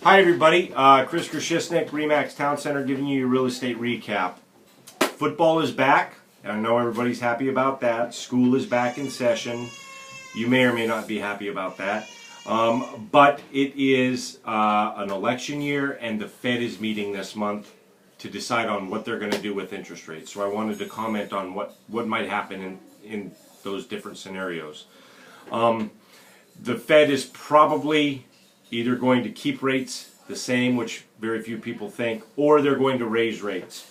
Hi everybody, Chris Krashisnik, Remax Town Center, giving you your real estate recap. Football is back, and I know everybody's happy about that. School is back in session. You may or may not be happy about that. But it is an election year, and the Fed is meeting this month to decide on what they're going to do with interest rates. So I wanted to comment on what might happen in those different scenarios. The Fed is probably either going to keep rates the same, which very few people think, or they're going to raise rates.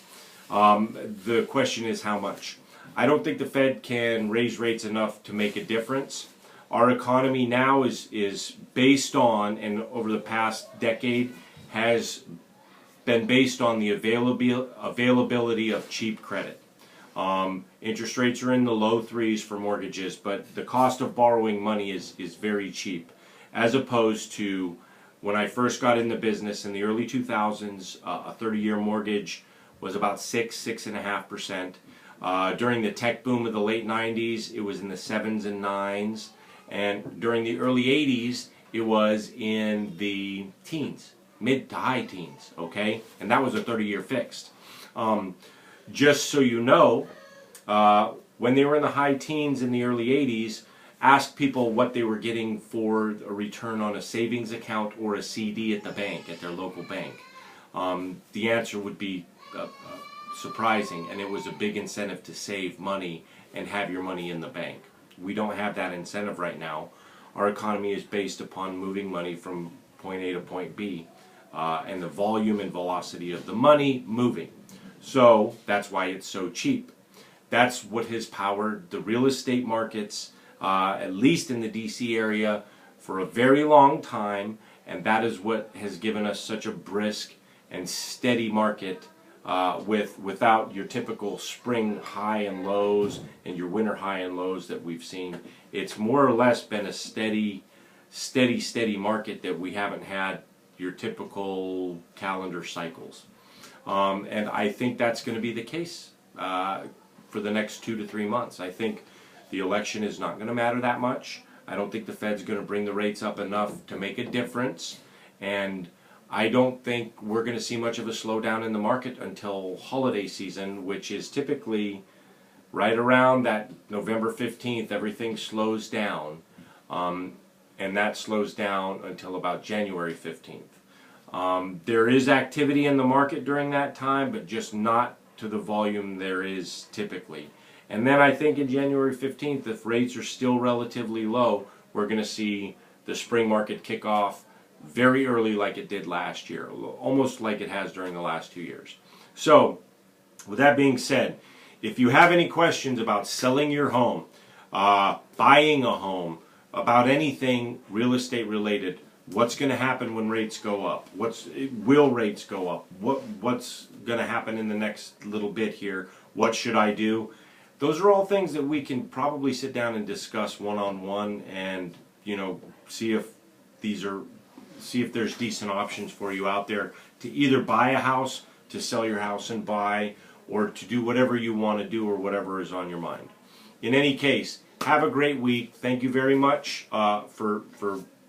The question is how much. I don't think the Fed can raise rates enough to make a difference. Our economy now is based on, and over the past decade, has been based on the availability of cheap credit. Interest rates are in the low threes for mortgages, but the cost of borrowing money is very cheap, as opposed to when I first got in the business in the early 2000s. A 30-year mortgage was about 6.5%. During the tech boom of the late 90s, it was in the 7s and 9s, and during the early 80s, it was in the teens, mid to high teens. Okay, and that was a 30-year fixed. Just so you know, when they were in the high teens in the early 80s, ask people what they were getting for a return on a savings account or a CD at the bank, at their local bank. The answer would be surprising, and it was a big incentive to save money and have your money in the bank. We don't have that incentive right now. Our economy is based upon moving money from point A to point B, and the volume and velocity of the money moving. So that's why it's so cheap. That's what has powered the real estate markets, at least in the DC area, for a very long time, and that is what has given us such a brisk and steady market without your typical spring high and lows and your winter high and lows that we've seen. It's more or less been a steady market that we haven't had your typical calendar cycles. And I think that's going to be the case for the next 2 to 3 months. I think the election is not going to matter that much. I don't think the Fed's going to bring the rates up enough to make a difference. And I don't think we're going to see much of a slowdown in the market until holiday season, which is typically right around that November 15th, everything slows down. And that slows down until about January 15th. There is activity in the market during that time, but just not to the volume there is typically. And then I think in January 15th, if rates are still relatively low, we're going to see the spring market kick off very early like it did last year, almost like it has during the last 2 years. So, with that being said, if you have any questions about selling your home, buying a home, about anything real estate related, what's going to happen when rates go up? Will rates go up? What's going to happen in the next little bit here? What should I do? Those are all things that we can probably sit down and discuss one-on-one, and see if there's decent options for you out there to either buy a house, to sell your house and buy, or to do whatever you want to do or whatever is on your mind. In any case, have a great week. Thank you very much for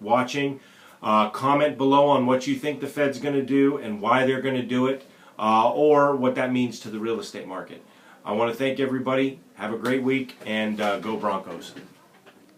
watching. Comment below on what you think the Fed's going to do and why they're going to do it, or what that means to the real estate market. I want to thank everybody. Have a great week, and go Broncos.